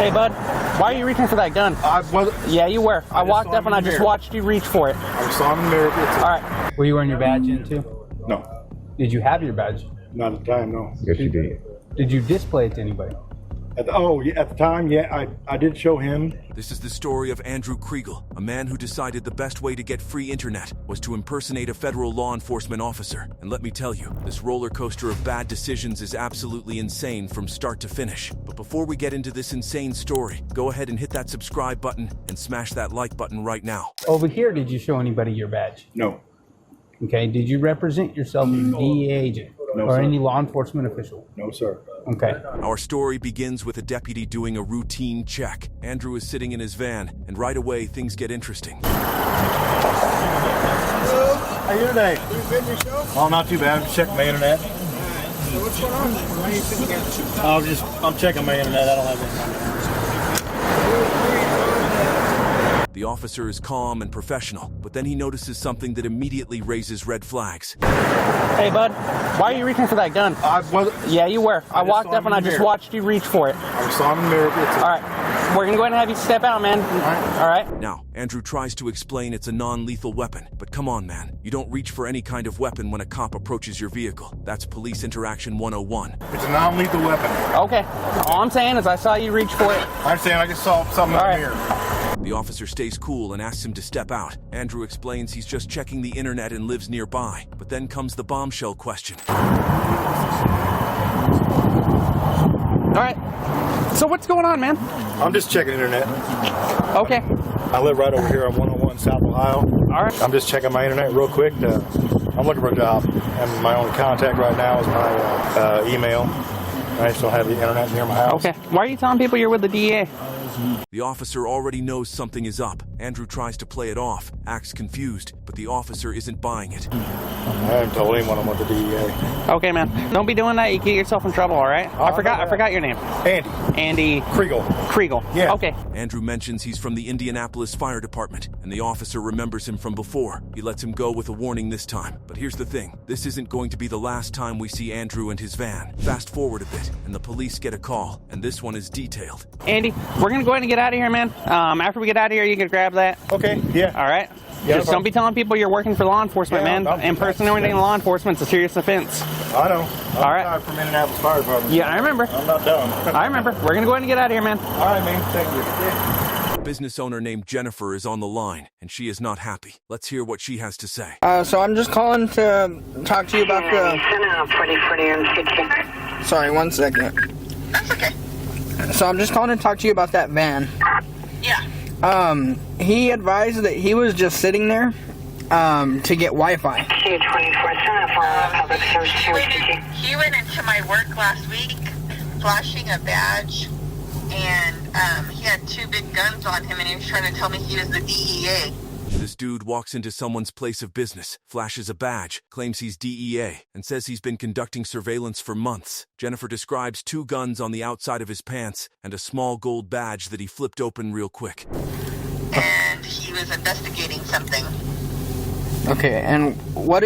Hey, bud, why are you reaching for that gun? Yeah, you were. I walked up and I just watched you reach for it. I saw him in the mirror. All right. Were you wearing your badge in too? No. Did you have your badge? Not at the time, no. Yes, you did. Did you display it to anybody? At the time, yeah, I did show him. This is the story of Andrew Kriegel, a man who decided the best way to get free internet was to impersonate a federal law enforcement officer. And let me tell you, this roller coaster of bad decisions is absolutely insane from start to finish. But before we get into this insane story, go ahead and hit that subscribe button and smash that like button right now. Over here, did you show anybody your badge? No. Okay, did you represent yourself as a DEA agent? No, or sir. any law enforcement official? No, sir. Okay. Our story begins with a deputy doing a routine check. Andrew is sitting in his van, and right away, things get interesting. How are you today? Oh, not too bad. I'm just checking my internet. So what's going on? Why are you sitting here? I'm checking my internet. I don't have anything. The officer is calm and professional, but then he notices something that immediately raises red flags. Hey, bud, why are you reaching for that gun? Yeah, you were. I walked up and I just watched you reach for it. I saw him in the mirror. All right. We're going to go ahead and have you step out, man. All right. Now, Andrew tries to explain it's a non-lethal weapon, but come on, man. You don't reach for any kind of weapon when a cop approaches your vehicle. That's police interaction 101. It's a non-lethal weapon. Okay. All I'm saying is I saw you reach for it. I understand. I just saw something in the mirror. The officer stays cool and asks him to step out. Andrew explains he's just checking the internet and lives nearby. But then comes the bombshell question. All right. So what's going on, man? I'm just checking internet. Okay. I live right over here on 101 South Ohio. All right. I'm just checking my internet real quick. I'm looking for a job, and my only contact right now is my email. I just don't have the internet near my house. Okay. Why are you telling people you're with the DEA? The officer already knows something is up. Andrew tries to play it off, acts confused, but the officer isn't buying it. I haven't told anyone I'm with the DEA. Okay, man. Don't be doing that. You get yourself in trouble, all right? I forgot your name. Andy Kriegel. Kriegel. Yeah. Okay. Andrew mentions he's from the Indianapolis Fire Department, and the officer remembers him from before. He lets him go with a warning this time. But here's the thing. This isn't going to be the last time we see Andrew and his van. Fast forward a bit, and the police get a call, and this one is detailed. Andy, we're going to go ahead and get out of here, man. After we get out of here, you can grab that. Okay, yeah. All right? Yeah, Just don't be telling people you're working for law enforcement, man. Impersonating law enforcement's a serious offense. I know. All right. I'm from Indianapolis Fire Department. Yeah, I remember. I'm not dumb. I remember. We're going to go ahead and get out of here, man. All right, man. Thank you. Yeah. A business owner named Jennifer is on the line, and she is not happy. Let's hear what she has to say. So I'm just calling to talk to you about the... Sorry, 1 second. That's okay. So I'm just calling to talk to you about that van. Yeah. He advised that he was just sitting there to get Wi-Fi. He went into my work last week flashing a badge, and he had 2 big guns on him, and he was trying to tell me he was the DEA. This dude walks into someone's place of business, flashes a badge, claims he's DEA, and says he's been conducting surveillance for months. Jennifer describes 2 guns on the outside of his pants and a small gold badge that he flipped open real quick. And he was investigating something. Okay, and what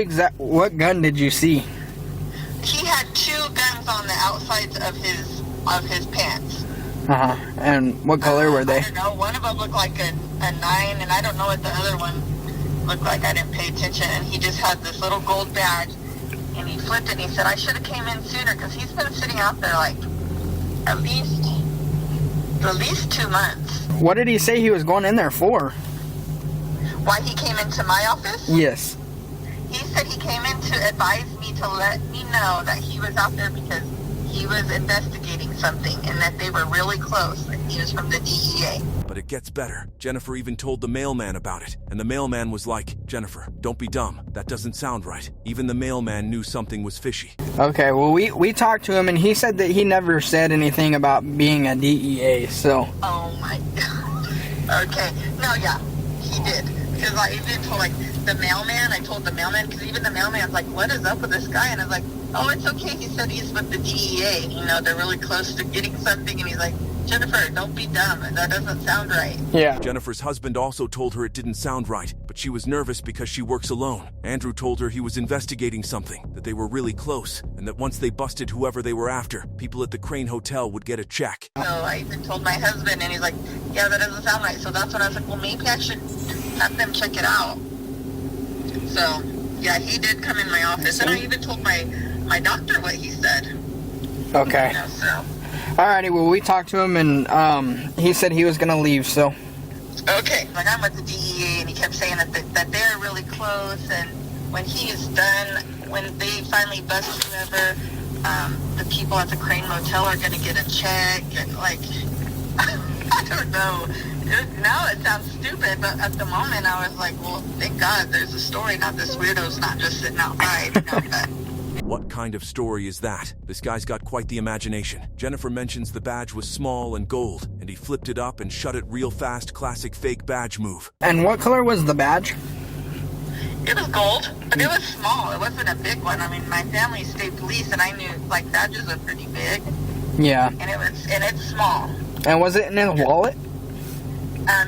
gun did you see? He had 2 guns on the outsides of his pants. And what color were they? I don't know. One of them looked like a 9, and I don't know what the other one looked like. I didn't pay attention, and he just had this little gold badge, and he flipped it, and he said, I should have came in sooner, because he's been sitting out there like at least 2 months. What did he say he was going in there for? Why he came into my office? Yes. He said he came in to advise me to let me know that he was out there because he was investigating something and that they were really close, and he was from the DEA. But it gets better. Jennifer even told the mailman about it, and the mailman was like, Jennifer, don't be dumb. That doesn't sound right. Even the mailman knew something was fishy. Okay, well, we talked to him, and he said that he never said anything about being a DEA, so... Oh, my God. Okay. No, yeah, he did. Because I even told, the mailman, because even the mailman's like, what is up with this guy? And I was like, oh, it's okay. He said he's with the DEA. You know, they're really close to getting something. And he's like, Jennifer, don't be dumb. That doesn't sound right. Yeah. Jennifer's husband also told her it didn't sound right, but she was nervous because she works alone. Andrew told her he was investigating something, that they were really close, and that once they busted whoever they were after, people at the Crane Hotel would get a check. So I even told my husband, and he's like, yeah, that doesn't sound right. So that's when I was like, well, maybe I should have them check it out. So, yeah, he did come in my office, and I even told my doctor what he said. Okay. You know, so. Alrighty, well, we talked to him, and he said he was going to leave, so. Okay. Like, I'm with the DEA, and he kept saying that they're really close, and when he is done, when they finally bust whoever, the people at the Crane Motel are going to get a check, and, like, I don't know. Now it sounds stupid, but at the moment I was like, well, thank God there's a story, not this weirdo's not just sitting outside. You know, but. What kind of story is that? This guy's got quite the imagination. Jennifer mentions the badge was small and gold, and he flipped it up and shut it real fast. Classic fake badge move. And what color was the badge? It was gold, but it was small. It wasn't a big one. I mean, my family state police, and I knew, like, badges are pretty big. Yeah. And it's small. And was it in his wallet?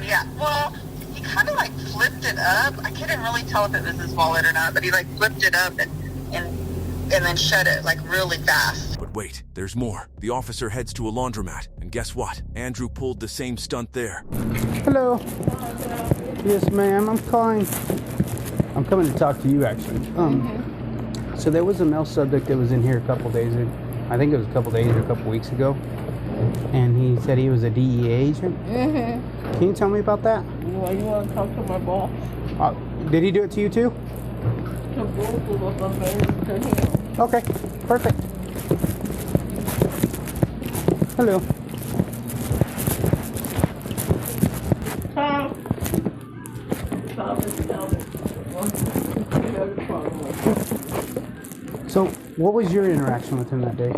Yeah. Well, he kind of, like, flipped it up. I couldn't really tell if it was his wallet or not, but he, like, flipped it up and then shut it, like, really fast. But wait, there's more. The officer heads to a laundromat, and guess what? Andrew pulled the same stunt there. Hello. Yes, ma'am. I'm coming to talk to you, actually. So there was a male subject that was in here a couple days ago. I think it was a couple days or a couple weeks ago. And he said he was a DEA agent. Can you tell me about that? Well, you want to talk to my boss? Did he do it to you too? To both of us, I'm married to him. Okay, perfect. Hello. Tom. Tom is down. So, what was your interaction with him that day?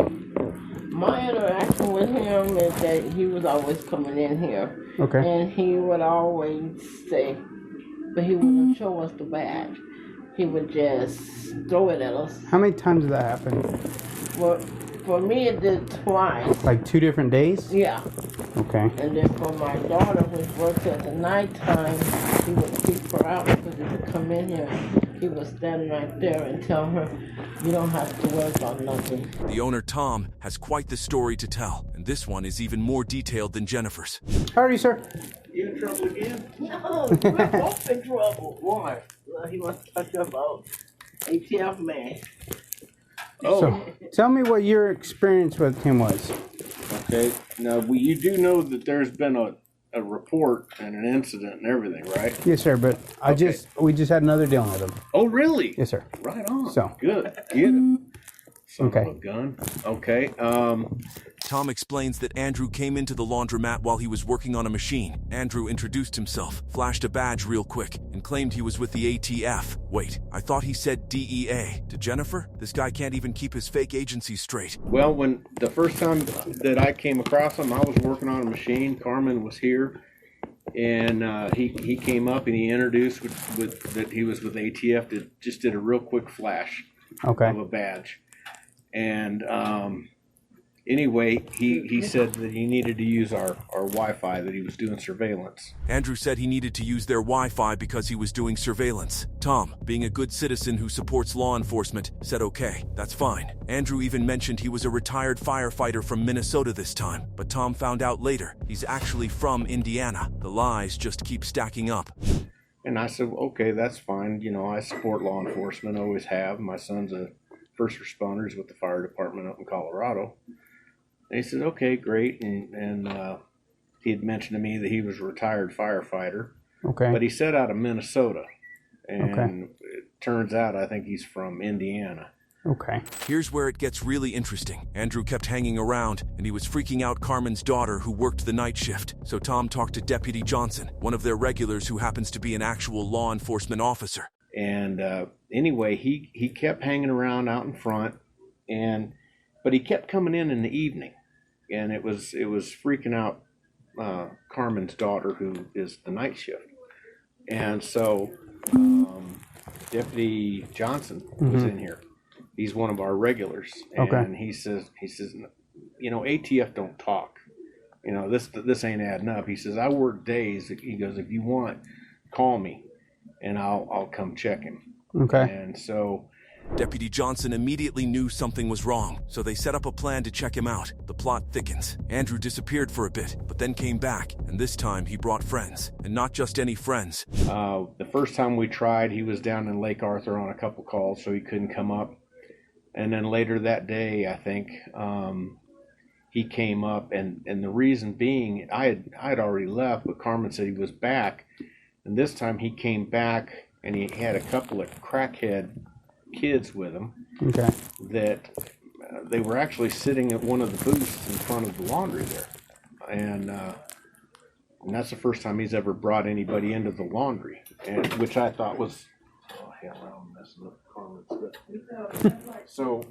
My interaction with him is that he was always coming in here. Okay. And he would always say, but he wouldn't show us the badge. He would just throw it at us. How many times did that happen? Well, for me, it did twice. Like 2 different days? Yeah. Okay. And then for my daughter, which works at the nighttime, he would keep her out because he would come in here. He was standing right there and tell her, you don't have to worry about nothing. The owner, Tom, has quite the story to tell, and this one is even more detailed than Jennifer's. How are you, sir? You in trouble again? No, we're both in trouble. Why? Well, he wants to talk about ATF man. Oh, So, tell me what your experience with him was. okay. Now, you do know that there's been a report and an incident and everything, right? Yes, sir, but we just had another dealing with him. Oh, really? Yes, sir. Right on. So. Good. Get him. Son Okay. of a gun. Okay. Tom explains that Andrew came into the laundromat while he was working on a machine. Andrew introduced himself, flashed a badge real quick, and claimed he was with the ATF. Wait, I thought he said DEA. To Jennifer, this guy can't even keep his fake agency straight. Well, when the first time that I came across him, I was working on a machine. Carmen was here, and he came up and he introduced with that he was with ATF. Just did a real quick flash Okay. of a badge, and anyway, he said that he needed to use our Wi-Fi, that he was doing surveillance. Andrew said he needed to use their Wi-Fi because he was doing surveillance. Tom, being a good citizen who supports law enforcement, said okay, that's fine. Andrew even mentioned he was a retired firefighter from Minnesota this time, but Tom found out later he's actually from Indiana. The lies just keep stacking up. And I said, okay, that's fine. You know, I support law enforcement, always have. My son's a first responder, he's with the fire department up in Colorado. And he said, okay, great. And he had mentioned to me that he was a retired firefighter. Okay. But he said out of Minnesota. And Okay. it turns out I think he's from Indiana. Okay. Here's where it gets really interesting. Andrew kept hanging around, and he was freaking out Carmen's daughter who worked the night shift. So Tom talked to Deputy Johnson, one of their regulars who happens to be an actual law enforcement officer. And anyway, he kept hanging around out in front, but he kept coming in the evening, and it was freaking out Carmen's daughter, who is the night shift. And so Deputy Johnson was in here. He's one of our regulars, and Okay. he says, you know, ATF don't talk. you know, this ain't adding up. He says, I work days. He goes, if you want, call me, and I'll come check him. Okay. And so Deputy Johnson immediately knew something was wrong, so they set up a plan to check him out. The plot thickens. Andrew disappeared for a bit, but then came back, and this time he brought friends, and not just any friends. the first time we tried, he was down in Lake Arthur on a couple calls, so he couldn't come up. And then later that day, I think, he came up, and the reason being, I had already left, but Carmen said he was back, and this time he came back, and he had a couple of crackhead kids with him. Okay. That they were actually sitting at one of the booths in front of the laundry there, and that's the first time he's ever brought anybody into the laundry, and which I thought was, oh hell, I'm messing up Carmen's stuff. So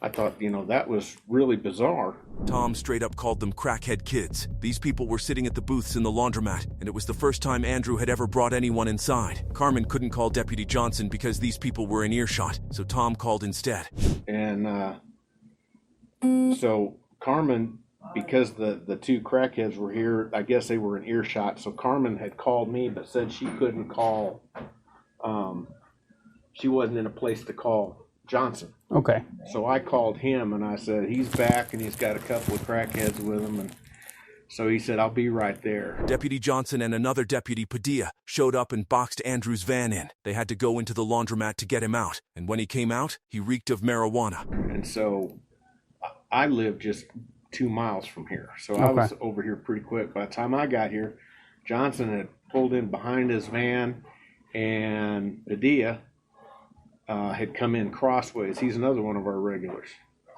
I thought, you know, that was really bizarre. Tom straight up called them crackhead kids. These people were sitting at the booths in the laundromat, and it was the first time Andrew had ever brought anyone inside. Carmen couldn't call Deputy Johnson because these people were in earshot, so Tom called instead. And so Carmen, because the two crackheads were here, I guess they were in earshot, so Carmen had called me but said she couldn't call, she wasn't in a place to call Johnson. Okay. So I called him and I said, he's back and he's got a couple of crackheads with him. And so he said, I'll be right there. Deputy Johnson and another deputy, Padilla, showed up and boxed Andrew's van in. They had to go into the laundromat to get him out. And when he came out, he reeked of marijuana. And so I live just 2 miles from here. So I was over here pretty quick. By the time I got here, Johnson had pulled in behind his van, and Padilla had come in crossways. He's another one of our regulars.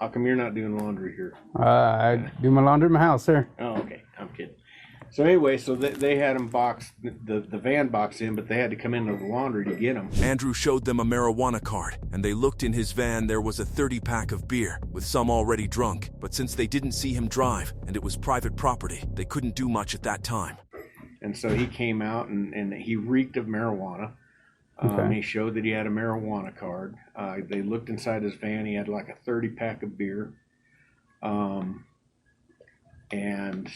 How come you're not doing laundry here? I do my laundry in my house, sir. Oh, okay. I'm kidding. So anyway, so they had him boxed, the van boxed in, but they had to come into the laundry to get him. Andrew showed them a marijuana card, and they looked in his van. There was a 30-pack of beer, with some already drunk. But since they didn't see him drive, and it was private property, they couldn't do much at that time. And so he came out, and he reeked of marijuana. He showed that he had a marijuana card. They looked inside his van. He had like a 30-pack of beer. And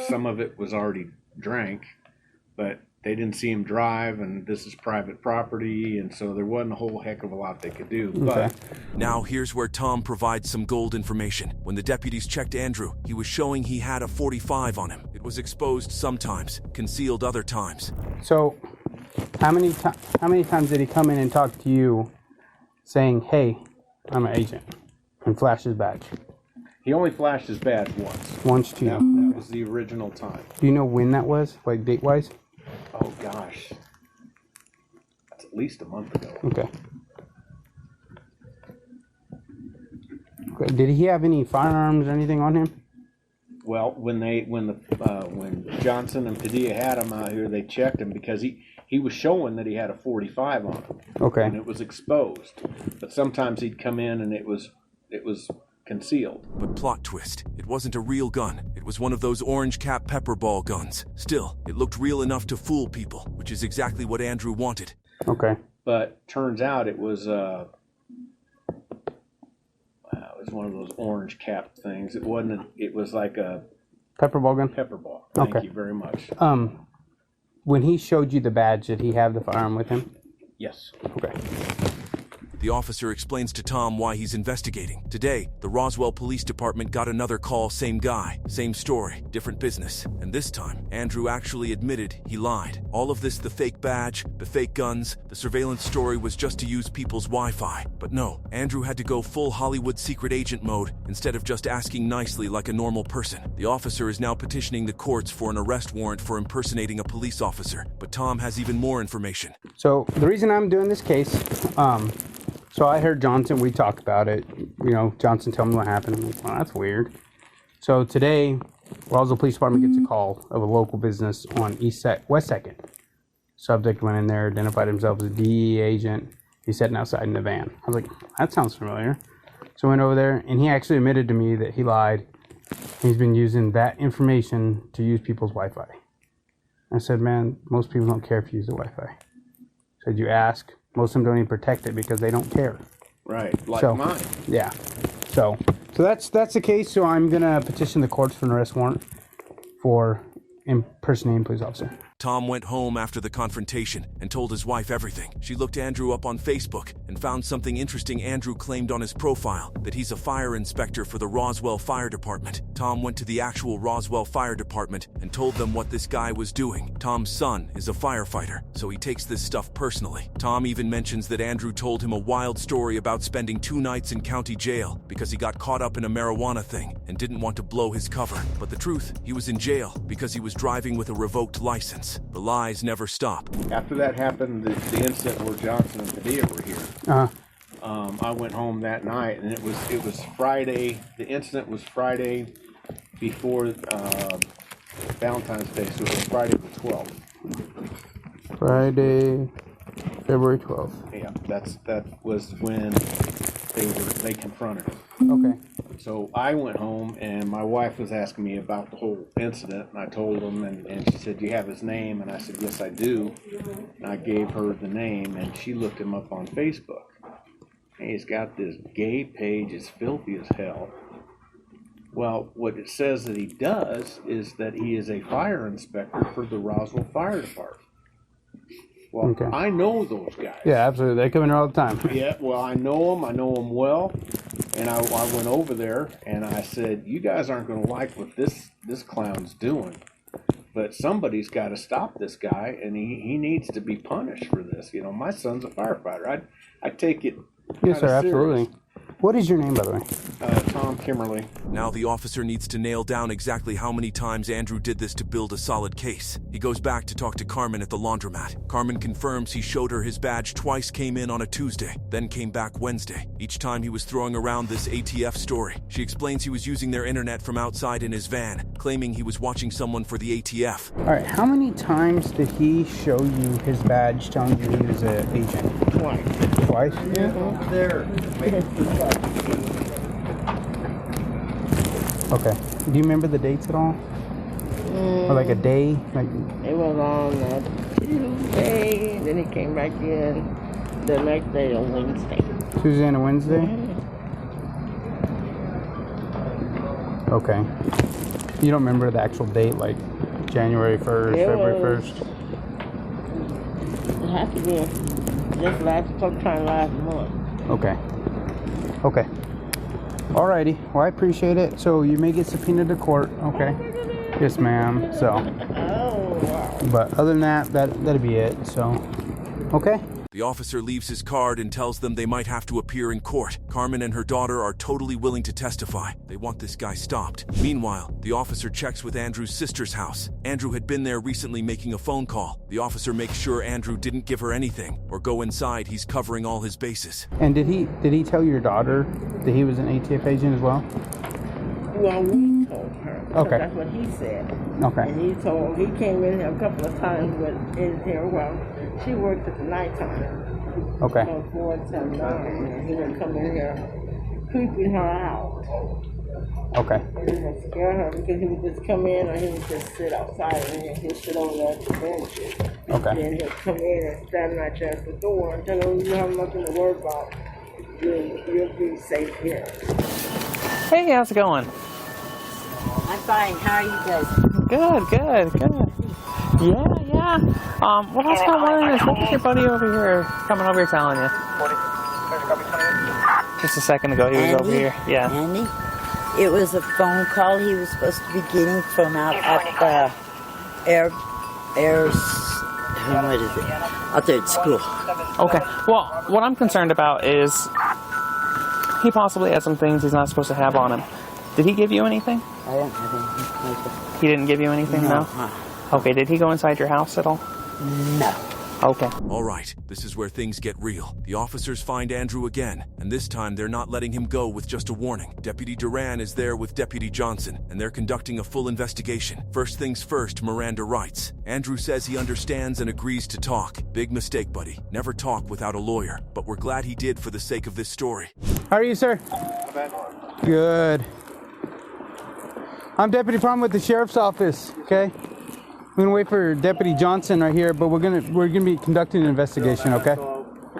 some of it was already drank, but they didn't see him drive, and this is private property, and so there wasn't a whole heck of a lot they could do. But now here's where Tom provides some gold information. When the deputies checked Andrew, he was showing he had a .45 on him. It was exposed sometimes, concealed other times. So, how many times did he come in and talk to you, saying, "Hey, I'm an agent," and flash his badge? he only flashed his badge once. Once to you. That was the original time. Do you know when that was, like date-wise? Oh gosh, that's at least a month ago. Okay. Did he have any firearms or anything on him? Well, when Johnson and Padilla had him out here, they checked him because he was showing that he had a .45 on him. Okay. And it was exposed. But sometimes he'd come in and it was concealed. But plot twist, it wasn't a real gun. It was one of those orange cap pepper ball guns. Still, it looked real enough to fool people, which is exactly what Andrew wanted. Okay. But turns out it was one of those orange cap things. It wasn't. It was like a pepper ball gun. Pepper ball. Thank you very much. When he showed you the badge, did he have the firearm with him? Yes. Okay. The officer explains to Tom why he's investigating. Today, the Roswell Police Department got another call, same guy, same story, different business. And this time, Andrew actually admitted he lied. All of this, the fake badge, the fake guns, the surveillance story was just to use people's Wi-Fi. But no, Andrew had to go full Hollywood secret agent mode instead of just asking nicely like a normal person. The officer is now petitioning the courts for an arrest warrant for impersonating a police officer. But Tom has even more information. So the reason I'm doing this case, so I heard Johnson, we talked about it. You know, Johnson told me what happened. I'm like, well, that's weird. So today, Roswell Police Department gets a call of a local business on West 2nd. Subject went in there, identified himself as a DEA agent. He's sitting outside in the van. I was like, that sounds familiar. So I went over there, and he actually admitted to me that he lied. He's been using that information to use people's Wi-Fi. I said, man, most people don't care if you use the Wi-Fi. I said, you ask. Most of them don't even protect it because they don't care. Right, like mine. Yeah. So So that's the case. So I'm gonna petition the courts for an arrest warrant for impersonating a police officer. Tom went home after the confrontation and told his wife everything. She looked Andrew up on Facebook and found something interesting. Andrew claimed on his profile that he's a fire inspector for the Roswell Fire Department. Tom went to the actual Roswell Fire Department and told them what this guy was doing. Tom's son is a firefighter, so he takes this stuff personally. Tom even mentions that Andrew told him a wild story about spending 2 nights in county jail because he got caught up in a marijuana thing and didn't want to blow his cover. But the truth, he was in jail because he was driving with a revoked license. The lies never stop. After that happened, the incident where Johnson and Padilla were here, I went home that night, and it was Friday. The incident was Friday before Valentine's Day, so it was Friday the 12th. Friday, February 12th. Yeah, that was when they confronted him. Okay. So I went home, and my wife was asking me about the whole incident, and I told them, and she said, "Do you have his name?" And I said, "Yes, I do." And I gave her the name, and she looked him up on Facebook. And he's got this gay page, it's filthy as hell. Well, what it says that he does is that he is a fire inspector for the Roswell Fire Department. Well, okay. I know those guys. Yeah, absolutely. They come in here all the time. Yeah, well, I know them well. And I went over there, and I said, "You guys aren't going to like what this clown's doing. But somebody's got to stop this guy, and he needs to be punished for this. You know, my son's a firefighter. I take it Yes, sir, serious." absolutely. What is your name, by the way? Tom Kimmerly. Now the officer needs to nail down exactly how many times Andrew did this to build a solid case. He goes back to talk to Carmen at the laundromat. Carmen confirms he showed her his badge twice, came in on a Tuesday, then came back Wednesday. Each time he was throwing around this ATF story. She explains he was using their internet from outside in his van, claiming he was watching someone for the ATF. All right, how many times did he show you his badge telling you he was an agent? Twice? Yeah, there. Okay. Do you remember the dates at all? Or like a day? Like it was on a Tuesday, then he came back in the next day on Wednesday. Tuesday and a Wednesday? Okay. You don't remember the actual date, like January 1st, February 1st? It has to be just sometime last month. Okay. Okay. Alrighty. Well, I appreciate it. So you may get subpoenaed to court. Okay. Yes, ma'am. So. But other than that, that'd be it. So. Okay. The officer leaves his card and tells them they might have to appear in court. Carmen and her daughter are totally willing to testify. They want this guy stopped. Meanwhile, the officer checks with Andrew's sister's house. Andrew had been there recently making a phone call. The officer makes sure Andrew didn't give her anything or go inside. He's covering all his bases. And did he tell your daughter that he was an ATF agent as well? Well, we told her. Okay. That's what he said. Okay. And he came in here a couple of times, but in here, well, she worked at the nighttime. Okay. From 4 to 9, and he would come in here, creeping her out. Okay. And he would scare her because he would just come in, or he would just sit outside and he'd sit over there at the benches. Okay. Then he'd come in and stand right there at the door and tell her, "You have nothing to worry about. You'll be safe here." Hey, how's it going? I'm fine. How are you guys? Good. Yeah. What I was kind of wondering is, what was your buddy over here coming over here telling you? Just a second ago, he was over here. Yeah. Andy? It was a phone call he was supposed to be getting from out at the what is it? Out there at school. Okay. Well, what I'm concerned about is he possibly has some things he's not supposed to have on him. Did he give you anything? I don't have anything. He didn't give you anything, no? Okay, did he go inside your house at all? No. Okay. All right, this is where things get real. The officers find Andrew again, and this time they're not letting him go with just a warning. Deputy Duran is there with Deputy Johnson, and they're conducting a full investigation. First things first, Miranda writes. Andrew says he understands and agrees to talk. Big mistake, buddy. Never talk without a lawyer, but we're glad he did for the sake of this story. How are you, sir? Not bad. Good. I'm Deputy Palm with the Sheriff's Office, okay? We're gonna wait for Deputy Johnson right here, but we're gonna be conducting an investigation, okay?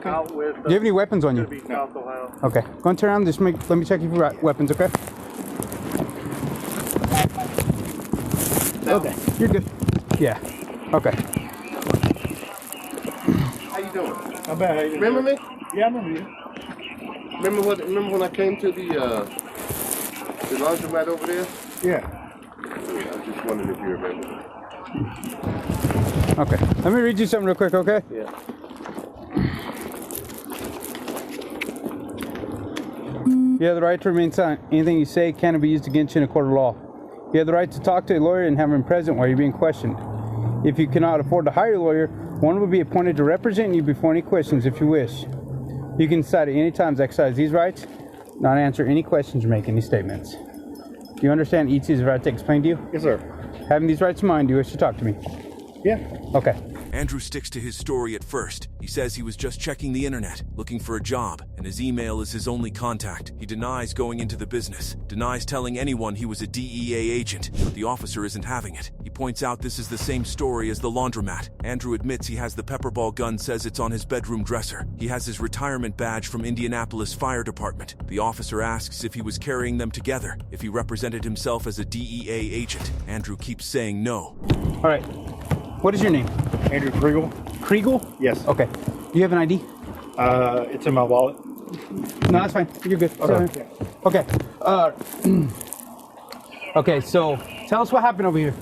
Out with, Do you have any weapons on you? South Ohio. Okay. Go and turn around. Let me check you for weapons, okay? Okay, you're good. Yeah. Okay. How you doing? Not bad. How you doing? Remember me? Yeah, I remember you. Remember when I came to the laundromat over there? Yeah. I was just wondering if you remember. Okay. Let me read you something real quick, okay? Yeah. You have the right to remain silent. Anything you say cannot be used against you in a court of law. You have the right to talk to a lawyer and have him present while you're being questioned. If you cannot afford to hire a lawyer, one will be appointed to represent you before any questions if you wish. You can decide at any time to exercise these rights, not answer any questions or make any statements. Do you understand each of these rights I explained to you? Yes, sir. Having these rights in mind, do you wish to talk to me? Yeah. Okay. Andrew sticks to his story at first. He says he was just checking the internet, looking for a job, and his email is his only contact. He denies going into the business, denies telling anyone he was a DEA agent, but the officer isn't having it. He points out this is the same story as the laundromat. Andrew admits he has the pepperball gun, says it's on his bedroom dresser. He has his retirement badge from Indianapolis Fire Department. The officer asks if he was carrying them together, if he represented himself as a DEA agent. Andrew keeps saying no. All right. What is your name? Andrew Kriegel. Kriegel? Yes. Okay. Do you have an ID? It's in my wallet. No, that's fine. You're good. Okay. Okay. Okay, so tell us what happened over here.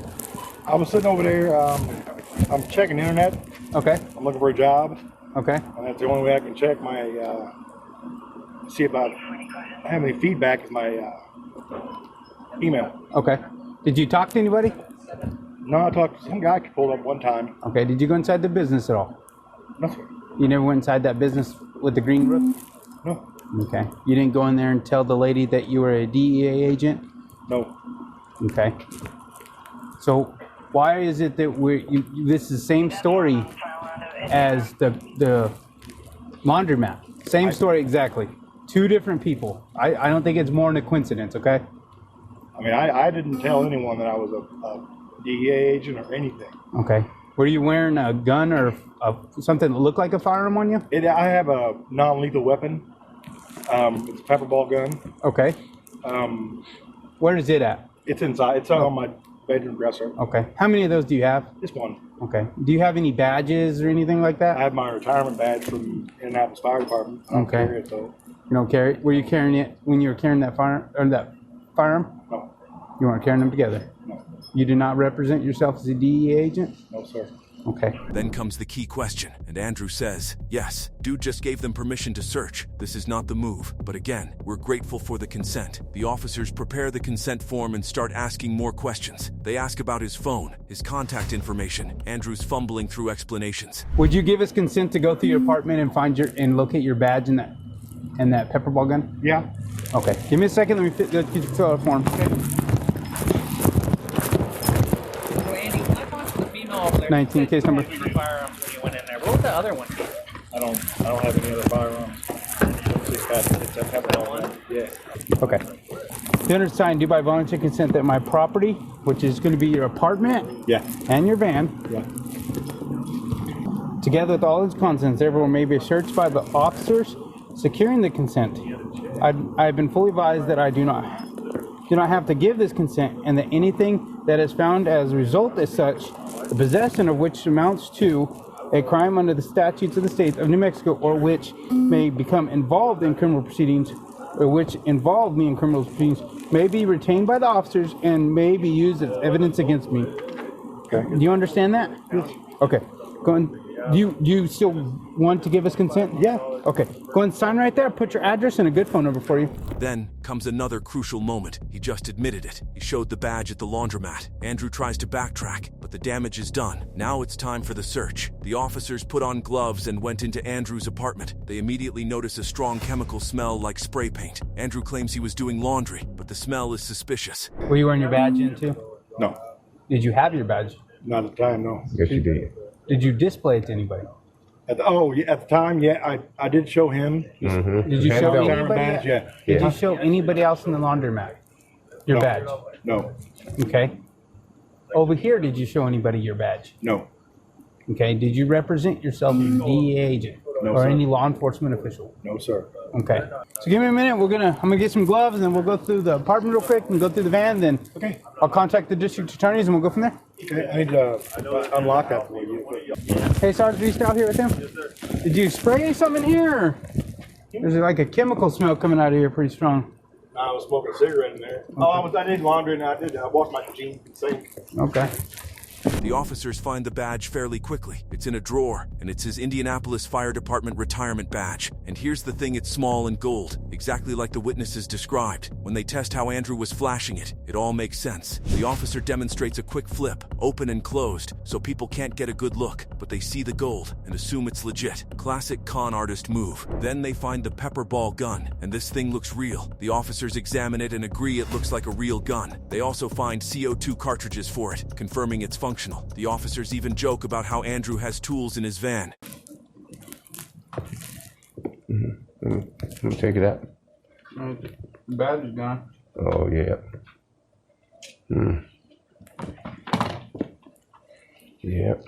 I was sitting over there. I'm checking the internet. Okay. I'm looking for a job. Okay. And that's the only way I can check my, see about how many feedback is my email. Okay. Did you talk to anybody? No, I talked to some guy I pulled up one time. Okay. Did you go inside the business at all? No, sir. You never went inside that business with the green roof? No. Okay. You didn't go in there and tell the lady that you were a DEA agent? No. Okay. So why is it that this is the same story as the laundromat? Same story exactly. Two different people. I don't think it's more than a coincidence, okay? I mean, I didn't tell anyone that I was a DEA agent or anything. Okay. Were you wearing a gun or something that looked like a firearm on you? I have a non-lethal weapon. It's a pepperball gun. Okay. Where is it at? It's inside. It's on my bedroom dresser. Okay. How many of those do you have? Just one. Okay. Do you have any badges or anything like that? I have my retirement badge from Indianapolis Fire Department. I don't carry it, though. You don't carry it? Were you carrying it when you were carrying that firearm? No. You weren't carrying them together? No. You do not represent yourself as a DEA agent? No, sir. Okay. Then comes the key question, and Andrew says, yes, dude just gave them permission to search. This is not the move. But again, we're grateful for the consent. The officers prepare the consent form and start asking more questions. They ask about his phone, his contact information. Andrew's fumbling through explanations. Would you give us consent to go through your apartment and and locate your badge and that pepperball gun? Yeah. Okay. Give me a second. Let me fill out a form. Okay. 19 case number. Firearms when you went in there. What was the other one? I don't have any other firearms. It's a pepperball gun. Yeah. Okay. The undersigned do by voluntary consent that my property, which is going to be your apartment, Yeah. and your van, Yeah. together with all its contents, therefore may be searched by the officers securing the consent. I have been fully advised that I do not have to give this consent, and that anything that is found as a result as such, the possession of which amounts to a crime under the statutes of the state of New Mexico, or which may become involved in criminal proceedings, or which involve me in criminal proceedings, may be retained by the officers and may be used as evidence against me. Okay. Do you understand that? Yes. Okay. Go and do you still want to give us consent? Yeah. Okay. Go and sign right there. Put your address and a good phone number for you. Then comes another crucial moment. He just admitted it. He showed the badge at the laundromat. Andrew tries to backtrack, but the damage is done. Now it's time for the search. The officers put on gloves and went into Andrew's apartment. They immediately notice a strong chemical smell like spray paint. Andrew claims he was doing laundry, but the smell is suspicious. Were you wearing your badge in too? No. Did you have your badge? Not at the time, no. Yes, you did. Did you display it to anybody? At the time, yeah, I did show him. Mm-hmm. Did you show Retirement anybody? badge, yeah. Did you show anybody else in the laundromat your No. badge? No. Okay. Over here, did you show anybody your badge? No. Okay. Did you represent yourself as a DEA agent? No, or sir. any law enforcement official? No, sir. Okay. So give me a minute. I'm gonna get some gloves, and then we'll go through the apartment real quick and go through the van. Then Okay. I'll contact the district attorneys, and we'll go from there. Okay, I need to unlock that for you. Hey, Sarge, are you still out here with him? Yes, sir. Did you spray something in here? Or there's like a chemical smell coming out of here pretty strong. I was smoking a cigarette in there. Oh, I did laundry and I washed my jeans and sink. Okay. The officers find the badge fairly quickly. It's in a drawer, and it's his Indianapolis Fire Department retirement badge. And here's the thing, it's small and gold, exactly like the witnesses described. When they test how Andrew was flashing it, it all makes sense. The officer demonstrates a quick flip, open and closed, so people can't get a good look, but they see the gold and assume it's legit. Classic con artist move. Then they find the pepper ball gun, and this thing looks real. The officers examine it and agree it looks like a real gun. They also find CO2 cartridges for it, confirming it's functional. The officers even joke about how Andrew has tools in his van. Let me take it out. The badge is gone. Oh, yeah. Yep.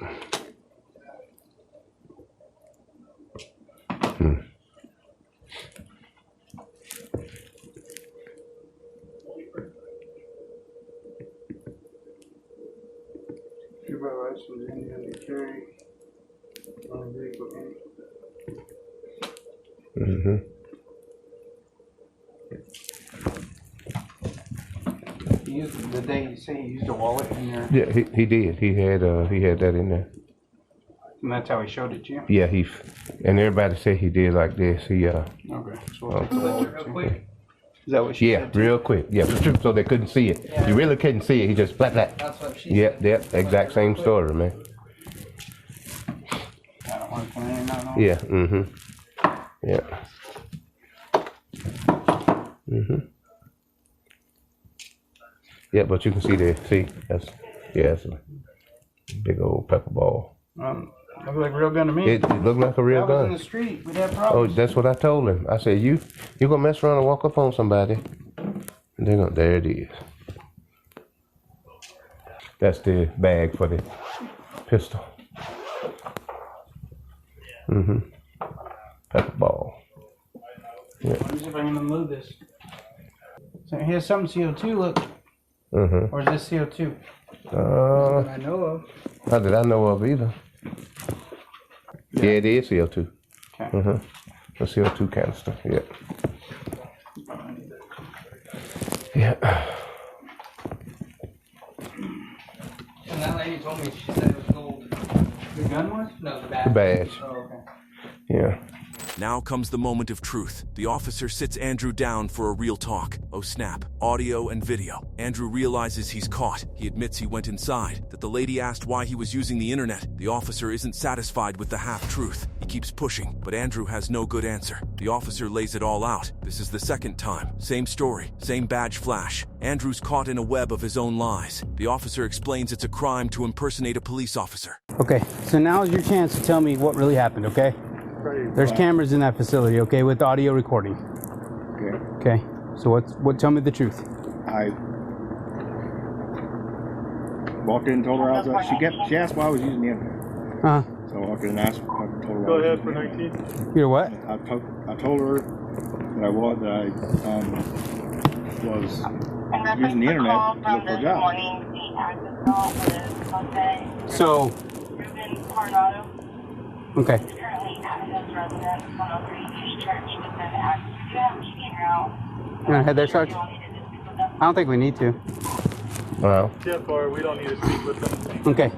The day you say he used a wallet in there, Yeah, he did. He had that in there. and that's how he showed it to you? Yeah, and everybody said he did like this. Okay. So we'll take the wallet real quick. Is that what she said? Real quick. Yeah, so they couldn't see it. You really couldn't see it. He just flat. That's what she Yep, exact same story, man. I don't want to come in now. Yeah, yeah. Yeah, but you can see there. See, that's a big old pepper ball. Look like a real gun to me. It looked like a real If I was gun. in the street, we'd have Oh, problems. that's what I told him. I said, you gonna mess around and walk up on somebody, and there it is. That's the bag for the pistol. Pepper ball. Yeah. Let me see if I can move this. So here's some CO2, look. Or is this CO2? That I know of. Not that I know of either. Yeah, it is CO2. Okay. A CO2 canister. Yeah. Yeah. And that lady told me, she said it was gold. The gun was? No, the badge. The badge. Oh, okay. Yeah. Now comes the moment of truth. The officer sits Andrew down for a real talk. Oh snap, audio and video. Andrew realizes he's caught. He admits he went inside, that the lady asked why he was using the internet. The officer isn't satisfied with the half-truth. He keeps pushing, but Andrew has no good answer. The officer lays it all out. This is the second time. Same story, same badge flash. Andrew's caught in a web of his own lies. The officer explains it's a crime to impersonate a police officer. Okay, so now is your chance to tell me what really happened, okay? There's cameras in that facility, okay, with audio recording. Okay. So tell me the truth. I walked in and told her she asked why I was using the internet. So I walked in and asked, I told her. Go ahead for 19. You're what? I told her that I was using the internet to look for a job. So, okay. You want to head there, Sarge? I don't think we need to. Well. We don't need to speak with them. Okay.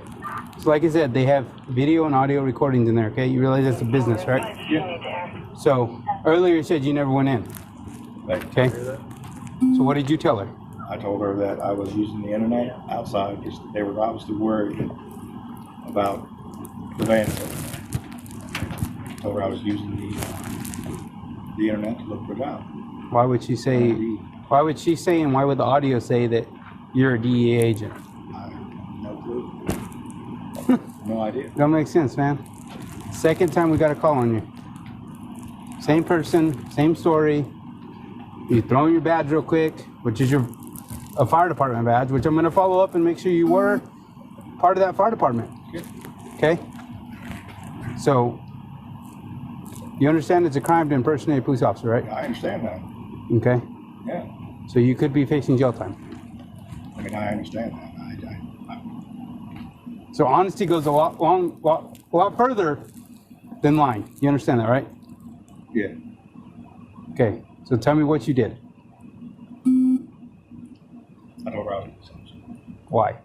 So like I said, they have video and audio recordings in there, okay? You realize it's a business, right? Yeah. So, earlier you said you never went in. Right. Okay. So what did you tell her? I told her that I was using the internet outside because they were obviously worried about the vandalism. I told her I was using the internet to look for a job. Why would she say and why would the audio say that you're a DEA agent? I have no clue. No idea. Don't make sense, man. Second time we got a call on you. Same person, same story. You throw in your badge real quick, which is a fire department badge, which I'm going to follow up and make sure you were part of that fire department. Okay? So, You understand it's a crime to impersonate a police officer, right? I understand that. Okay. Yeah. So you could be facing jail time. I mean, I understand that. So honesty goes a lot further than lying. You understand that, right? Yeah. Okay. So tell me what you did. I know Rob. Why?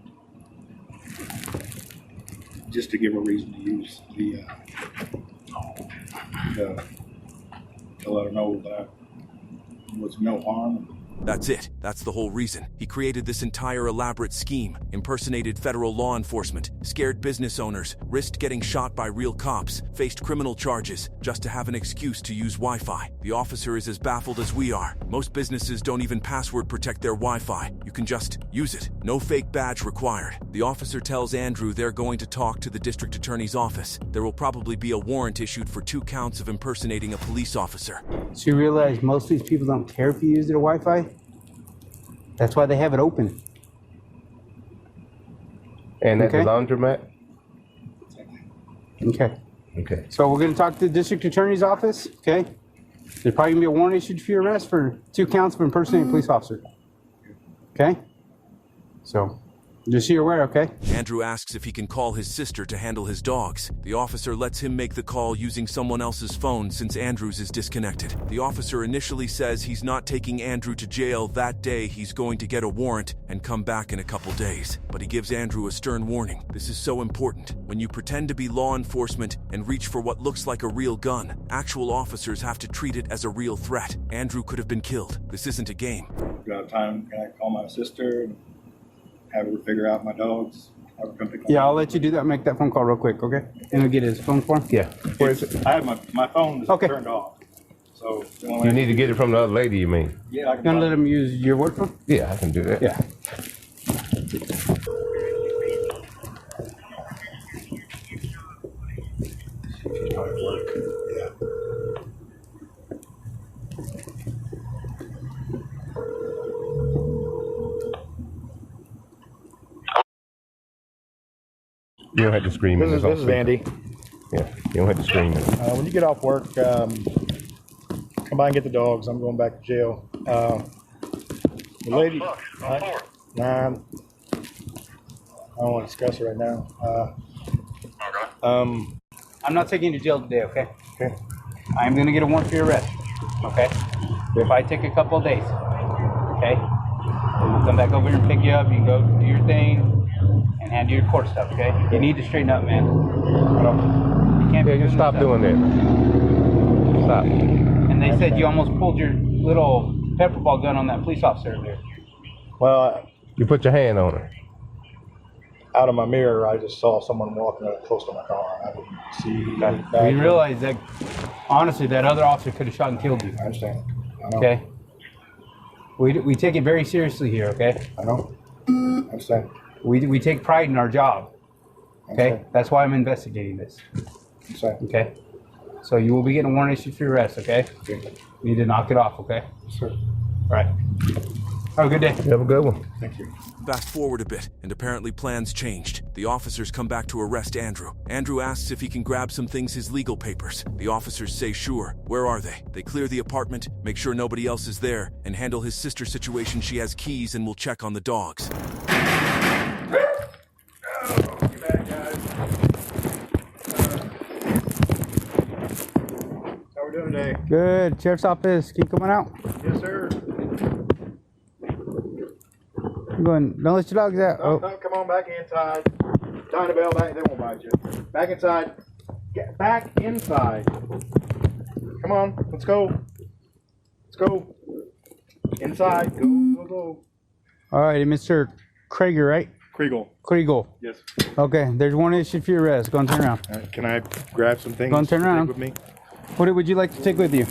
Just to give a reason to use to let her know that there was no harm. That's it. That's the whole reason. He created this entire elaborate scheme, impersonated federal law enforcement, scared business owners, risked getting shot by real cops, faced criminal charges, just to have an excuse to use Wi-Fi. The officer is as baffled as we are. Most businesses don't even password protect their Wi-Fi. You can just use it. No fake badge required. The officer tells Andrew they're going to talk to the district attorney's office. There will probably be a warrant issued for 2 counts of impersonating a police officer. So you realize most of these people don't care if you use their Wi-Fi? That's why they have it open. And at Okay. the laundromat? Okay. Okay. So we're going to talk to the district attorney's office, okay? There's probably going to be a warrant issued for your arrest for 2 counts of impersonating a police officer. Okay? So, just so you're aware, okay? Andrew asks if he can call his sister to handle his dogs. The officer lets him make the call using someone else's phone since Andrew's is disconnected. The officer initially says he's not taking Andrew to jail that day. He's going to get a warrant and come back in a couple days. But he gives Andrew a stern warning. This is so important. When you pretend to be law enforcement and reach for what looks like a real gun, actual officers have to treat it as a real threat. Andrew could have been killed. This isn't a game. Got time? Can I call my sister and have her figure out my dogs? Have her come pick Yeah, I'll let you do that. Make that phone call real quick, okay? And I'll get his phone for him? Yeah. Where is it? I have my phone is Okay. turned off. So You need to get it from the other lady, you mean? Yeah, I You gonna let him use your work phone? Yeah, I can do that. Yeah. You don't have to scream. This is Andy. Yeah, you don't have to scream. When you get off work, come by and get the dogs. I'm going back to jail. The lady, nah, I don't want to discuss it right now. I'm not taking you to jail today, okay? Okay. I'm gonna get a warrant for your arrest, okay? If I take a couple of days, okay? Then we'll come back over here and pick you up. You can go do your thing and handle your court stuff, okay? You need to straighten up, man. You can't be Yeah, just stop this doing that. Stop. And they said you almost pulled your little pepper ball gun on that police officer there. Well, You put your hand on her. out of my mirror, I just saw someone walking up close to my car. I didn't see. We realize that, honestly, that other officer could have shot and killed you. I understand. I know. Okay? We take it very seriously here, okay? I know. I understand. We take pride in our job, okay? Okay. That's why I'm investigating this, I understand. okay? So you will be getting a warrant issued for your arrest, okay? Okay. You need to knock it off, okay? Yes, sir. All right. Have a good day. You have a good one. Thank you. Fast forward a bit, and apparently plans changed. The officers come back to arrest Andrew. Andrew asks if he can grab some things, his legal papers. The officers say sure. Where are they? They clear the apartment, make sure nobody else is there, and handle his sister's situation. She has keys and will check on the dogs. How we doing today? Good. Sheriff's office, keep coming out. Yes, sir. I'm going, don't let your dogs out. Oh. Come on back inside. Tie the bell back. They won't bite you. Back inside. Get back inside. Come on. Let's go. Let's go. Inside. Go, go, go. All right, Mr. Kriegel, right? Kriegel. Kriegel. Yes. Okay, there's one issue for your arrest. Go and turn around. Can I grab some things Go and turn to take around. with me? What would you like to take with you?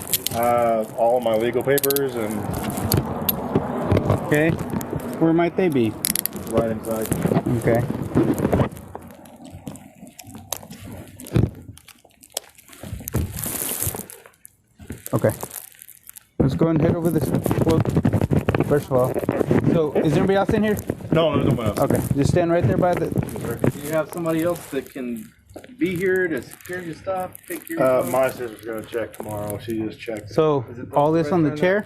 All of my legal papers and Okay. Where might they be? right inside. Okay. Okay. Let's go and head over this. Well, first of all, so is there anybody else in here? No, there's no one else. Okay, just stand right there by the. Do you have somebody else that can be here to secure your stuff, take care of your My sister's gonna check tomorrow. She just checked. So all this on the chair?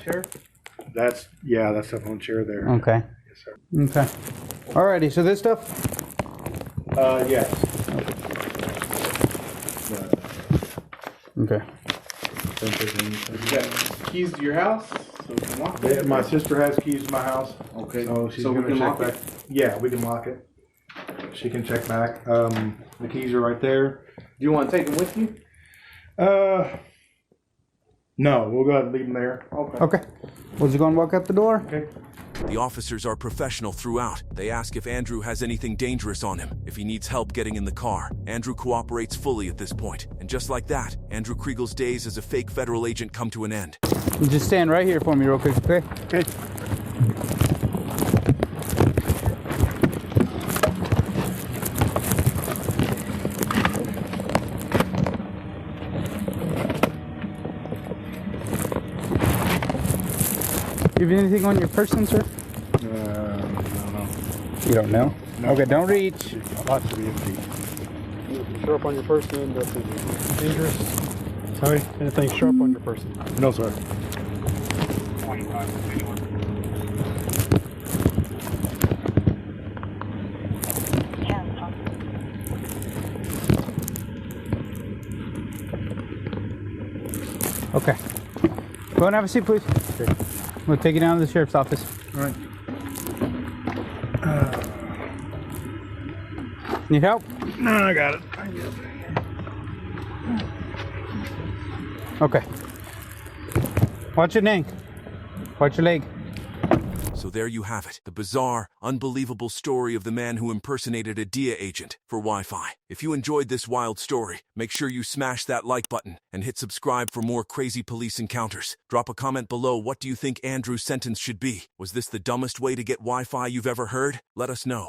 That's stuff on the chair there. Okay. Yes, sir. Okay. Alrighty, so this stuff? Yes. Okay. You got keys to your house? So we can lock it? Yeah, my sister has keys to my house. Okay. So she's So we gonna can check lock back. it? Yeah, we can lock it. She can check back. The keys are right there. Do you want to take them with you? No, we'll go ahead and leave them there. Okay. Was he going to walk out the door? Okay. The officers are professional throughout. They ask if Andrew has anything dangerous on him, if he needs help getting in the car. Andrew cooperates fully at this point. And just like that, Andrew Kriegel's days as a fake federal agent come to an end. You just stand right here for me real quick, okay? Okay. You have anything on your person, sir? I don't know. You don't know? No. Okay, don't reach. A lot should be empty. Sharp on your person, that's dangerous. Sorry? Anything sharp on your person? No, sir. Okay. Go and have a seat, please. Okay. We'll take you down to the sheriff's office. All right. Need help? No, I got it. Okay. Watch your neck. Watch your leg. So there you have it, the bizarre, unbelievable story of the man who impersonated a DEA agent for Wi-Fi. If you enjoyed this wild story, make sure you smash that like button and hit subscribe for more crazy police encounters. Drop a comment below. What do you think Andrew's sentence should be? Was this the dumbest way to get Wi-Fi you've ever heard? Let us know.